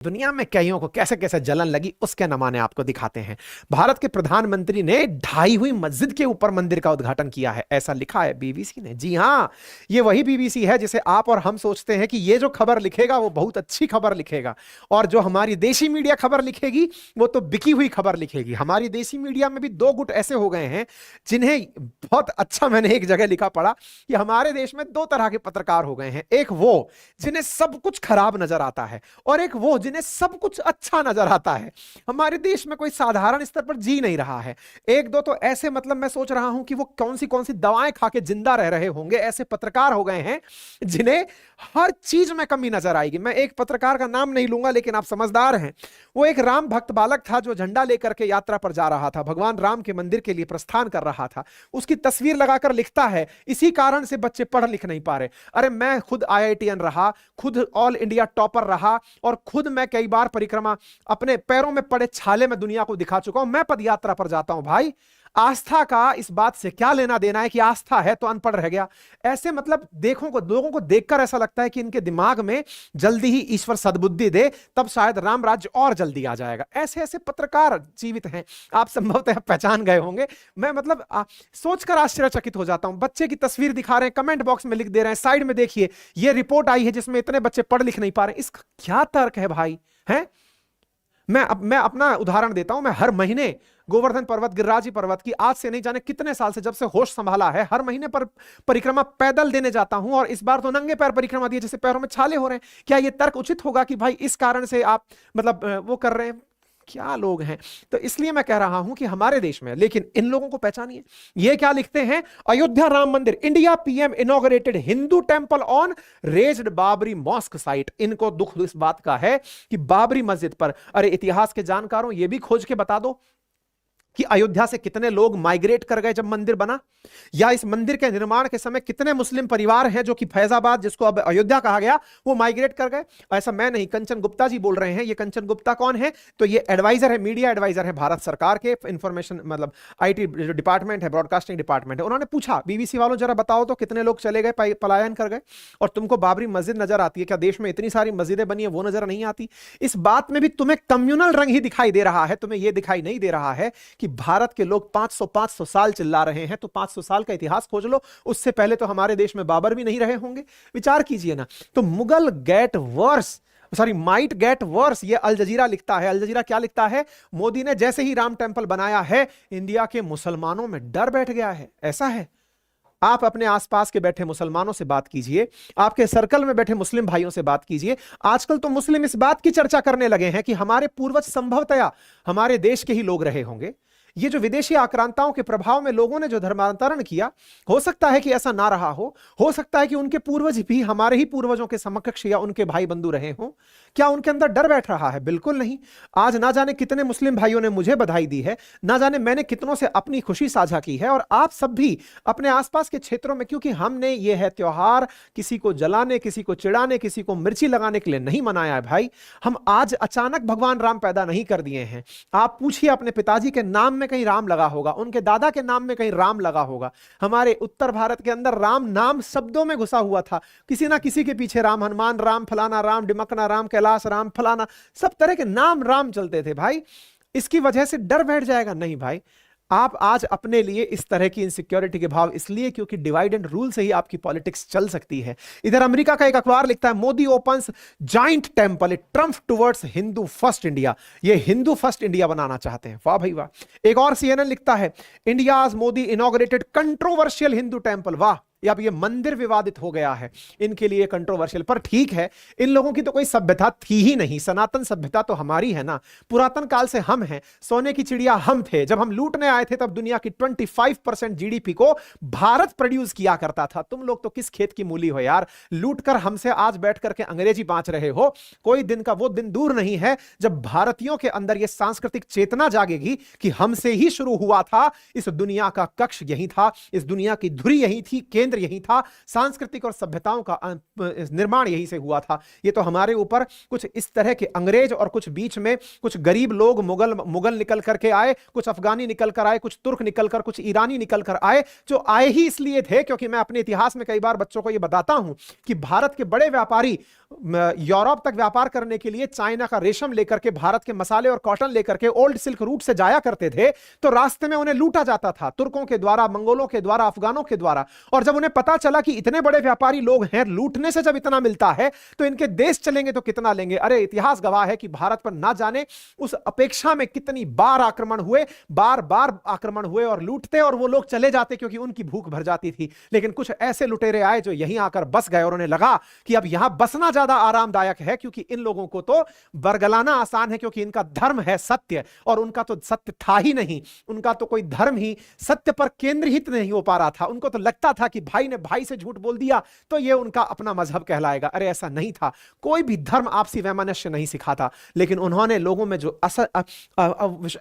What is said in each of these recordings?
दुनिया में कईयों को कैसे कैसे जलन लगी उसके नमूने आपको दिखाते हैं। भारत के प्रधानमंत्री ने ढाई हुई मस्जिद के ऊपर मंदिर का उद्घाटन किया है, ऐसा लिखा है बीबीसी ने। जी हां, ये वही बीबीसी है जिसे आप और हम सोचते हैं कि ये जो खबर लिखेगा वो बहुत अच्छी खबर लिखेगा, और जो हमारी देशी मीडिया खबर लिखेगी वो तो बिकी हुई खबर लिखेगी। हमारी देशी मीडिया में भी दो गुट ऐसे हो गए हैं जिन्हें बहुत अच्छा, मैंने एक जगह लिखा पढ़ा कि हमारे देश में दो तरह के पत्रकार हो गए हैं। एक वो जिन्हें सब कुछ खराब नजर आता है, और एक वो जिन्हें सब कुछ अच्छा नजर आता है। हमारे देश में कोई साधारण स्तर पर जी नहीं रहा है। एक दो तो ऐसे, मतलब मैं सोच रहा हूं कि वो कौन सी दवाएं खा के जिंदा रह रहे होंगे, ऐसे पत्रकार हो गए हैं जिन्हें हर चीज में कमी नजर आएगी। मैं एक पत्रकार का नाम नहीं लूंगा, लेकिन आप समझदार हैं। वो एक राम भक्त बालक था जो झंडा लेकर के यात्रा पर जा रहा था, भगवान राम के मंदिर के लिए प्रस्थान कर रहा था। उसकी तस्वीर लगाकर लिखता है, इसी कारण से बच्चे पढ़ लिख नहीं पा रहे। अरे मैं खुद IITN रहा, खुद ऑल इंडिया टॉपर रहा, और खुद मैं कई बार परिक्रमा अपने पैरों में पड़े छाले में दुनिया को दिखा चुका हूं। मैं पद यात्रा पर जाता हूं भाई। आस्था का इस बात से क्या लेना देना है कि आस्था है तो अनपढ़ रह गया। ऐसे मतलब लोगों को देखकर ऐसा लगता है कि इनके दिमाग में जल्दी ही ईश्वर सद्बुद्धि दे, तब शायद राम राज्य और जल्दी आ जाएगा। ऐसे ऐसे पत्रकार जीवित हैं, आप संभवतः पहचान गए होंगे। मैं मतलब सोचकर आश्चर्यचकित हो जाता हूं। बच्चे की तस्वीर दिखा रहे हैं, कमेंट बॉक्स में लिख दे रहे हैं, साइड में देखिए ये रिपोर्ट आई है जिसमें इतने बच्चे पढ़ लिख नहीं पा रहे। इसका क्या तर्क है भाई? है मैं अपना उदाहरण देता हूं। मैं हर महीने गोवर्धन पर्वत, गिरिराजी पर्वत की आज से नहीं जाने कितने साल से, जब से होश संभाला है, हर महीने पर परिक्रमा पैदल देने जाता हूं, और इस बार तो नंगे पैर परिक्रमा दी, जैसे पैरों में छाले हो रहे हैं। क्या यह तर्क उचित होगा कि भाई इस कारण से आप मतलब वो कर रहे हैं? क्या लोग हैं। तो इसलिए मैं कह रहा हूं कि हमारे देश में, लेकिन इन लोगों को पहचानिए। ये क्या लिखते हैं? Ayodhya Ram mandir, India PM inaugurated Hindu temple on razed Babri mosque site. इनको दुख इस बात का है कि बाबरी मस्जिद पर, अरे इतिहास के जानकारों ये भी खोज के बता दो कि अयोध्या से कितने लोग माइग्रेट कर गए जब मंदिर बना, या इस मंदिर के निर्माण के समय कितने मुस्लिम परिवार हैं जो कि फैजाबाद, जिसको अब अयोध्या कहा गया, वो माइग्रेट कर गए। ऐसा मैं नहीं, कंचन गुप्ता जी बोल रहे हैं। ये कंचन गुप्ता कौन है? तो ये एडवाइजर है, मीडिया एडवाइजर है भारत सरकार के, इंफॉर्मेशन मतलब IT जो डिपार्टमेंट है, ब्रॉडकास्टिंग डिपार्टमेंट है। उन्होंने पूछा BBC वालों जरा बताओ तो कितने लोग चले गए, पलायन कर गए, और तुमको बाबरी मस्जिद नजर आती है क्या? देश में इतनी सारी मस्जिदें बनी है वो नजर नहीं आती? इस बात में भी तुम्हें कम्युनल रंग ही दिखाई दे रहा है, तुम्हें यह दिखाई नहीं दे रहा है कि भारत के लोग 500 साल चिल्ला रहे हैं। तो 500 साल का इतिहास खोज लो, उससे पहले तो हमारे देश में बाबर भी नहीं रहे होंगे। विचार कीजिए ना। तो Mughal get worse, sorry might get worse, ये अल जजीरा लिखता है। अल जजीरा क्या लिखता है? मोदी ने जैसे ही राम टेंपल बनाया है, इंडिया के मुसलमानों में डर बैठ गया है। ऐसा है। आप अपने आसपास के बैठे मुसलमानों से बात कीजिए, आपके सर्कल में बैठे मुस्लिम भाइयों से बात कीजिए। आजकल तो मुस्लिम इस बात की चर्चा करने लगे हैं कि हमारे पूर्वज संभवतया हमारे देश के ही लोग रहे होंगे। ये जो विदेशी आक्रांताओं के प्रभाव में लोगों ने जो धर्मांतरण किया, हो सकता है कि ऐसा ना रहा हो सकता है कि उनके पूर्वज भी हमारे ही पूर्वजों के समकक्ष या उनके भाई बंधु रहे हों। क्या उनके अंदर डर बैठ रहा है? बिल्कुल नहीं। आज ना जाने कितने मुस्लिम भाइयों ने मुझे बधाई दी है, ना जाने मैंने कितनों से अपनी खुशी साझा की है, और आप सब भी अपने आसपास के क्षेत्रों में, क्योंकि हमने ये है त्योहार किसी को जलाने, किसी को चिढ़ाने, किसी को मिर्ची लगाने के लिए नहीं मनाया है भाई। हम आज अचानक भगवान राम पैदा नहीं कर दिए हैं। आप पूछिए, अपने पिताजी के नाम में कहीं राम लगा होगा, उनके दादा के नाम में कहीं राम लगा होगा। हमारे उत्तर भारत के अंदर राम नाम शब्दों में घुसा हुआ था, किसी ना किसी के पीछे राम, हनुमान राम, फलाना राम, डिमकना राम, कैलाश राम, फलाना, सब तरह के नाम राम चलते थे भाई। इसकी वजह से डर बैठ जाएगा? नहीं भाई। आप आज अपने लिए इस तरह की इनसिक्योरिटी के भाव इसलिए क्योंकि डिवाइड एंड रूल से ही आपकी पॉलिटिक्स चल सकती है। इधर अमेरिका का एक अखबार लिखता है, Modi opens giant temple, it Trump towards Hindu first India. ये हिंदू फर्स्ट इंडिया बनाना चाहते हैं। वाह भाई वाह। एक और CNN लिखता है, India's Modi inaugurated controversial Hindu temple. वाह, अब ये मंदिर विवादित हो गया है, इनके लिए कंट्रोवर्शियल। पर ठीक है, इन लोगों की तो कोई सभ्यता थी ही नहीं। सनातन सभ्यता तो हमारी है ना, पुरातन काल से हम हैं। सोने की चिड़िया हम थे। जब हम लूटने आए थे तब दुनिया की 25% GDP को भारत प्रोड्यूस किया करता था। तुम लोग तो किस खेत की मूली हो यार, लूट कर हमसे आज बैठ करके अंग्रेजी बांच रहे हो। कोई दिन का वो दिन दूर नहीं है जब भारतीयों के अंदर यह सांस्कृतिक चेतना जागेगी कि हमसे ही शुरू हुआ था, इस दुनिया का कक्ष यही था, इस दुनिया की धुरी यही थी, केंद्र केंद्र यही था, सांस्कृतिक और सभ्यताओं का निर्माण यही से हुआ था। ये तो हमारे ऊपर कुछ इस तरह के अंग्रेज और कुछ बीच में कुछ गरीब लोग मुगल निकल करके आए, कुछ अफगानी निकल कर आए, कुछ तुर्क निकल कर, कुछ ईरानी निकल कर आए, जो आए ही इसलिए थे क्योंकि मैं अपने इतिहास में कई बार बच्चों को यह बताता हूं कि भारत के बड़े व्यापारी यूरोप तक व्यापार करने के लिए चाइना का रेशम लेकर के, भारत के मसाले और कॉटन लेकर के ओल्ड सिल्क रूट से जाया करते थे, तो रास्ते में उन्हें लूटा जाता था तुर्कों के द्वारा, मंगोलों के द्वारा, अफगानों के द्वारा। और जब उन्हें पता चला कि इतने बड़े व्यापारी लोग हैं, लूटने से जब इतना मिलता है तो इनके देश चलेंगे तो कितना लेंगे। अरे इतिहास गवाह है कि भारत पर ना जाने उस अपेक्षा में कितनी बार आक्रमण हुए, बार बार आक्रमण हुए और लूटते, और वो लोग चले जाते क्योंकि उनकी भूख भर जाती थी। लेकिन कुछ ऐसे लुटेरे आए जो यहीं आकर बस गए और उन्हें लगा कि अब यहां बसना ज्यादा आरामदायक है, क्योंकि इन लोगों को तो बरगलाना आसान है, क्योंकि इनका धर्म है सत्य, और उनका तो सत्य था ही नहीं। उनका तो कोई धर्म ही सत्य पर केंद्रित नहीं हो पा रहा था। उनको तो लगता था कि भाई ने भाई से झूठ बोल दिया तो ये उनका अपना मजहब कहलाएगा। अरे ऐसा नहीं था, कोई भी धर्म आपसी वैमनस्य नहीं सिखाता। लेकिन उन्होंने लोगों में जो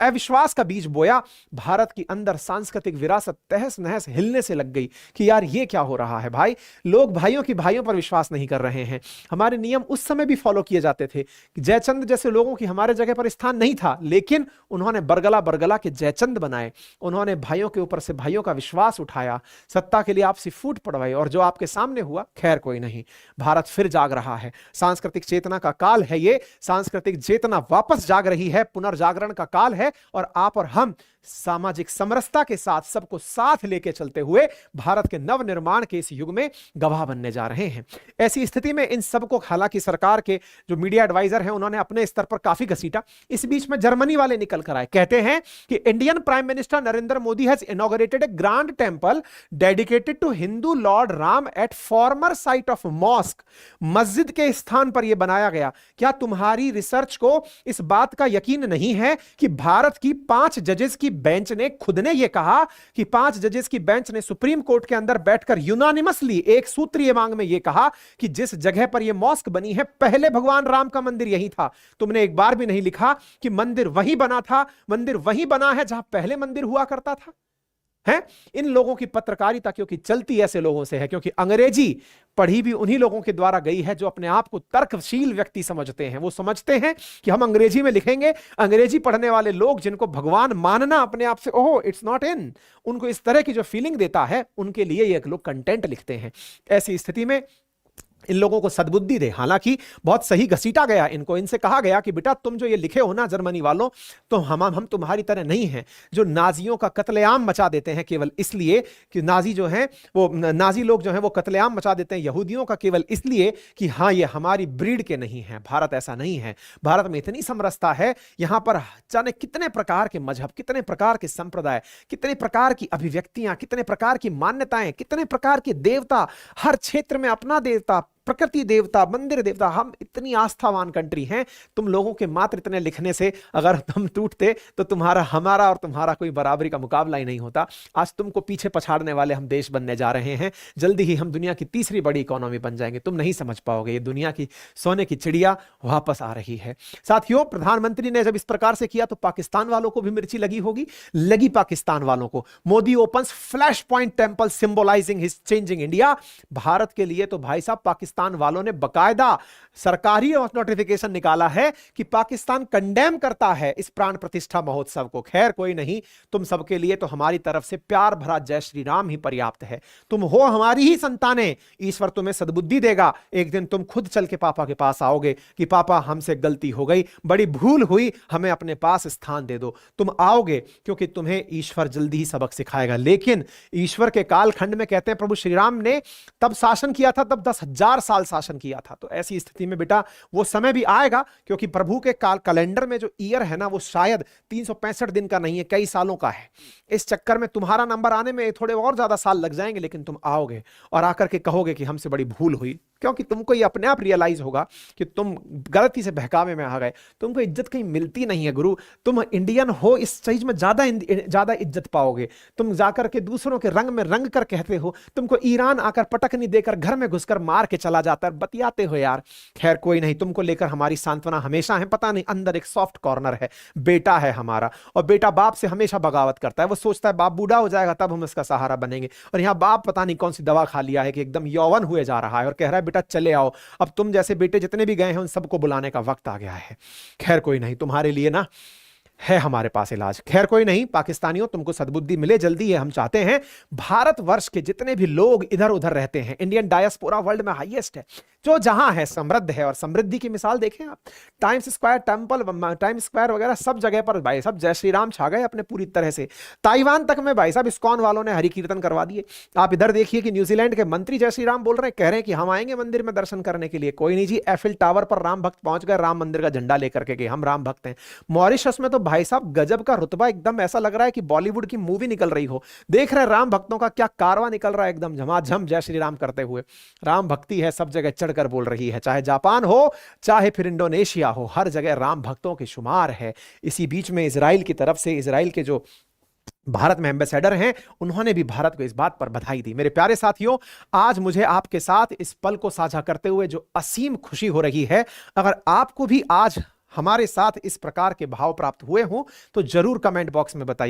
अविश्वास का बीज बोया, भारत के अंदर सांस्कृतिक विरासत तहस नहस हिलने से लग गई कि यार ये क्या हो रहा है भाई, लोग भाइयों की भाइयों पर विश्वास नहीं कर रहे हैं। हमारे नियम उस समय भी फॉलो किए जाते थे कि जयचंद जैसे लोगों की हमारे जगह पर स्थान नहीं था, लेकिन उन्होंने बरगला के जयचंद बनाए। उन्होंने भाइयों के ऊपर से भाइयों का विश्वास उठाया, सत्ता के लिए आपसी फूट पड़वाई, और जो आपके सामने हुआ खैर कोई नहीं। भारत फिर जाग रहा है, सांस्कृतिक चेतना का काल है ये, सांस्कृतिक चेतना वापस जाग रही है, पुनर्जागरण का काल है, और आप और हम सामाजिक समरसता के साथ सबको साथ लेके चलते हुए भारत के नव निर्माण के इस युग में गवाह बनने जा रहे हैं। ऐसी स्थिति में इन सबको, हालांकि सरकार के जो मीडिया एडवाइजर हैं उन्होंने अपने स्तर पर काफी घसीटा। इस बीच में जर्मनी वाले निकल कर आए, कहते हैं कि Indian prime minister Narendra Modi has inaugurated a grand temple dedicated to Hindu lord Ram at former site of mosque. मस्जिद के स्थान पर यह बनाया गया। क्या तुम्हारी रिसर्च को इस बात का यकीन नहीं है कि भारत की 5 जजेस की बेंच ने, खुद ने यह कहा कि 5 जजेस की बेंच ने सुप्रीम कोर्ट के अंदर बैठकर यूनानिमसली एक सूत्रीय मांग में यह कहा कि जिस जगह पर यह मॉस्क बनी है पहले भगवान राम का मंदिर यही था। तुमने एक बार भी नहीं लिखा कि मंदिर वही बना था, मंदिर वही बना है जहां पहले मंदिर हुआ करता था। है इन लोगों की पत्रकारिता क्योंकि चलती ऐसे लोगों से है, क्योंकि अंग्रेजी पढ़ी भी उन्हीं लोगों के द्वारा गई है जो अपने आप को तर्कशील व्यक्ति समझते हैं। वो समझते हैं कि हम अंग्रेजी में लिखेंगे। अंग्रेजी पढ़ने वाले लोग जिनको भगवान मानना अपने आप से ओह इट्स नॉट इन, उनको इस तरह की जो फीलिंग देता है, उनके लिए ये लोग कंटेंट लिखते हैं। ऐसी स्थिति में इन लोगों को सद्बुद्धि दे। हालांकि बहुत सही घसीटा गया इनको, इनसे कहा गया कि बेटा तुम जो ये लिखे हो ना जर्मनी वालों, तो हम तुम्हारी तरह नहीं हैं जो नाजियों का कत्लेआम मचा देते हैं केवल इसलिए कि नाजी जो हैं वो नाजी लोग जो हैं वो कत्लेआम मचा देते हैं यहूदियों का केवल इसलिए कि हाँ ये हमारी ब्रीड के नहीं है। भारत ऐसा नहीं है। भारत में इतनी समरसता है, यहां पर जाने कितने प्रकार के मजहब, कितने प्रकार के संप्रदाय, कितने प्रकार की अभिव्यक्तियां, कितने प्रकार की मान्यताएं, कितने प्रकार के देवता, हर क्षेत्र में अपना देवता, प्रकृति देवता, मंदिर देवता। हम इतनी आस्थावान कंट्री हैं, तुम लोगों के मात्र इतने लिखने से अगर हम टूटते तो तुम्हारा, हमारा और तुम्हारा कोई बराबरी का मुकाबला ही नहीं होता। आज तुमको पीछे पछाड़ने वाले हम देश बनने जा रहे हैं। जल्दी ही हम दुनिया की तीसरी बड़ी इकोनॉमी बन जाएंगे। तुम नहीं समझ पाओगे, ये दुनिया की सोने की चिड़िया वापस आ रही है। साथियों, प्रधानमंत्री ने जब इस प्रकार से किया तो पाकिस्तान वालों को भी मिर्ची लगी होगी, लगी पाकिस्तान वालों को। Modi opens flash point temple symbolising his changing India. Bharat के लिए तो भाई साहब पाकिस्तान वालों ने बकायदा सरकारी नोटिफिकेशन निकाला है कि पाकिस्तान कंडेम करता है इस प्राण प्रतिष्ठा महोत्सव को। खैर कोई नहीं, तुम सबके लिए तो हमारी तरफ से प्यार भरा जय श्री राम ही पर्याप्त है। तुम हो हमारी ही संतानें, ईश्वर तुम्हें सद्बुद्धि देगा। एक दिन तुम खुद चल के पापा के पास आओगे कि पापा हमसे गलती हो गई, बड़ी भूल हुई, हमें अपने पास स्थान दे दो। तुम आओगे क्योंकि तुम्हें ईश्वर जल्दी ही सबक सिखाएगा। लेकिन ईश्वर के कालखंड में कहते हैं प्रभु श्री राम ने तब शासन किया था, तब 10,000 साल शासन किया था। तो ऐसी स्थिति में बेटा वो समय भी आएगा, क्योंकि प्रभु के कैलेंडर में जो ईयर है ना वो शायद 365 दिन का नहीं है, कई सालों का है। इस चक्कर में तुम्हारा नंबर आने में थोड़े और ज्यादा साल लग जाएंगे, लेकिन तुम आओगे और आकर के कहोगे कि हमसे बड़ी भूल हुई, क्योंकि तुमको ये अपने आप रियलाइज होगा कि तुम गलती से बहकावे में आ गए, तुमको इज्जत कहीं मिलती नहीं है गुरु। तुम इंडियन हो इस चीज में ज्यादा इज्जत पाओगे। तुम जाकर के दूसरों के रंग में रंग कर कहते हो, तुमको ईरान आकर पटकनी देकर घर में घुसकर मार के चला जाता है, बतियाते हो यार। खैर कोई नहीं, तुमको लेकर हमारी सांत्वना हमेशा है। पता नहीं अंदर एक सॉफ्ट कॉर्नर है, बेटा है हमारा, और बेटा बाप से हमेशा बगावत करता है। वो सोचता है बाप बूढ़ा हो जाएगा तब हम इसका सहारा बनेंगे, और यहाँ बाप पता नहीं कौन सी दवा खा लिया है कि एकदम यौवन हुए जा रहा है और कह रहा है बेटा चले आओ, अब तुम जैसे बेटे जितने भी गए हैं उन सबको बुलाने का वक्त आ गया है। खैर कोई नहीं, तुम्हारे लिए ना है हमारे पास इलाज। खैर कोई नहीं, पाकिस्तानियों तुमको सद्बुद्धि मिले जल्दी, ये हम चाहते हैं। भारतवर्ष के जितने भी लोग इधर उधर रहते हैं, इंडियन डायस्पोरा वर्ल्ड में हाईएस्ट है, जो जहां है समृद्ध है, और समृद्धि की मिसाल देखें आप, times square temple, times square वगैरह सब जगह पर भाई साहब जय श्री राम छा गए अपने पूरी तरह से। ताइवान तक में भाई साहब इस्कॉन वालों ने हरि कीर्तन करवा दिए। आप इधर देखिए कि न्यूजीलैंड के मंत्री जय श्री राम बोल रहे हैं, कह रहे हैं कि हम आएंगे मंदिर में दर्शन करने के लिए। कोई नहीं जी, एफिल टावर पर राम भक्त पहुंच गए, राम मंदिर का झंडा लेकर के गए, हम राम भक्त हैं। मॉरिशस में तो भाई साहब गजब का रुतबा, एकदम ऐसा लग रहा है कि बॉलीवुड की मूवी निकल रही हो। देख रहे हैं राम भक्तों का क्या कारवां निकल रहा है, एकदम झमाझम जय श्री राम करते हुए। राम भक्ति है, सब जगह चढ़कर बोल रही है, चाहे जापान हो चाहे फिर इंडोनेशिया हो, हर जगह राम भक्तों के शुमार है। इसी बीच में इजराइल की तरफ से, इजराइल के जो भारत में एम्बेसडर हैं, उन्होंने भी भारत को इस बात पर बधाई दी। मेरे प्यारे साथियों, आज मुझे आपके साथ इस पल को साझा करते हुए जो असीम खुशी हो रही है, अगर आपको भी आज हमारे साथ इस प्रकार के भाव प्राप्त हुए हों तो जरूर कमेंट बॉक्स में बताइए।